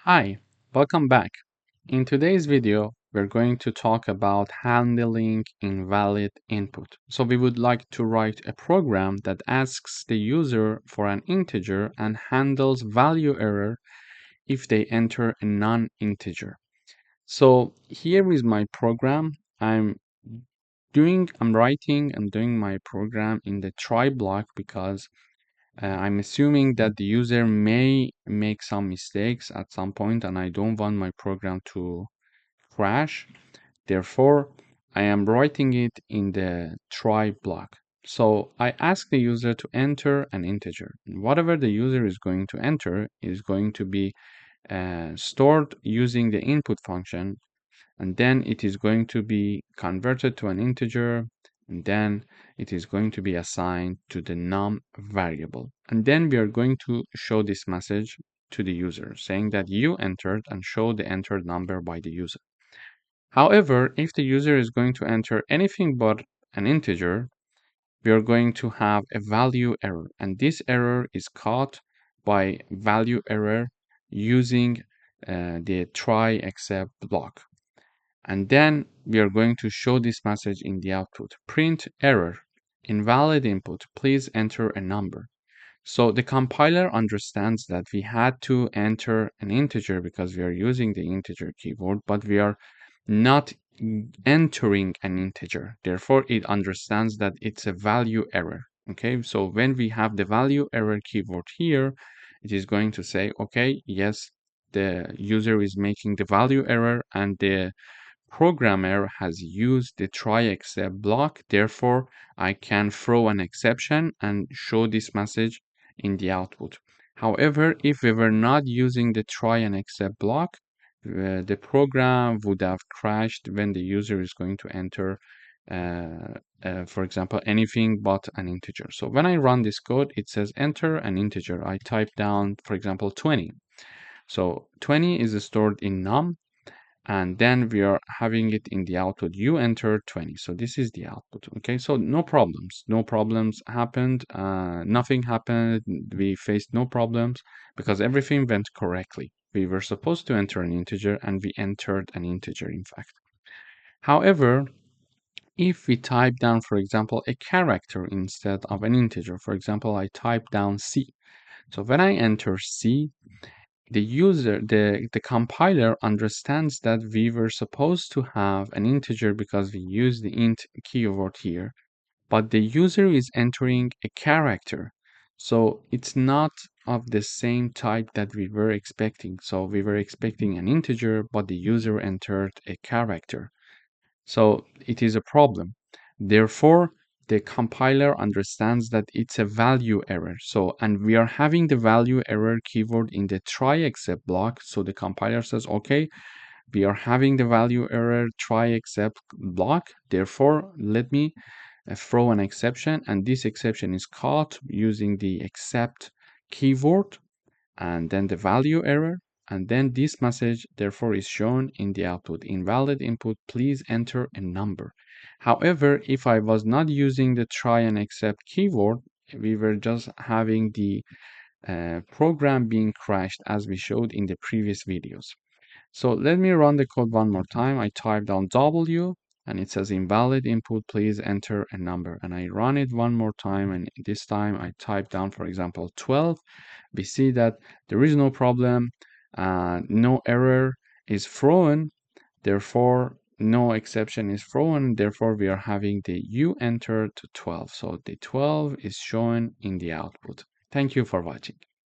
Hi, welcome back. In today's video, we're going to talk about handling invalid input. So we would like to write a program that asks the user for an integer and handles value error if they enter a non-integer. So here is my program. I'm doing my program in the try block because I'm assuming that the user may make some mistakes at some point and I don't want my program to crash. Therefore, I am writing it in the try block. So I ask the user to enter an integer. Whatever the user is going to enter is going to be stored using the input function, and then it is going to be converted to an integer, and then it is going to be assigned to the num variable. And then we are going to show this message to the user saying that you entered and show the entered number by the user. However, if the user is going to enter anything but an integer, we are going to have a value error, and this error is caught by value error using the try except block. And then we are going to show this message in the output. Print error, invalid input, please enter a number. So the compiler understands that we had to enter an integer because we are using the integer keyword, but we are not entering an integer. Therefore, it understands that it's a value error. Okay, so when we have the value error keyword here, it is going to say, okay, yes, the user is making the value error and the programmer has used the try except block. Therefore, I can throw an exception and show this message in the output. However, if we were not using the try and except block, the program would have crashed when the user is going to enter, for example, anything but an integer. So when I run this code, it says enter an integer. I type down, for example, 20. So 20 is stored in num, and then we are having it in the output. You entered 20. So this is the output. Okay, so no problems happened. Nothing happened. We faced no problems because everything went correctly. We were supposed to enter an integer and we entered an integer, in fact. However, if we type down, for example, a character instead of an integer, for example, I type down C. So when I enter C, the compiler understands that we were supposed to have an integer because we use the int keyword here, but the user is entering a character. So it's not of the same type that we were expecting. So we were expecting an integer, but the user entered a character. So it is a problem. Therefore, the compiler understands that it's a value error. So, and we are having the value error keyword in the try except block. So the compiler says, okay, we are having the value error try except block. Therefore, let me throw an exception. And this exception is caught using the except keyword and then the value error. And then this message therefore is shown in the output. Invalid input, please enter a number. However, if I was not using the try and except keyword, we were just having the program being crashed as we showed in the previous videos. So let me run the code one more time. I type down W and it says invalid input, please enter a number. And I run it one more time, and this time I type down, for example, 12. We see that there is no problem, no error is thrown, therefore no exception is thrown, therefore we are having the you entered 12. So the 12 is shown in the output. Thank you for watching.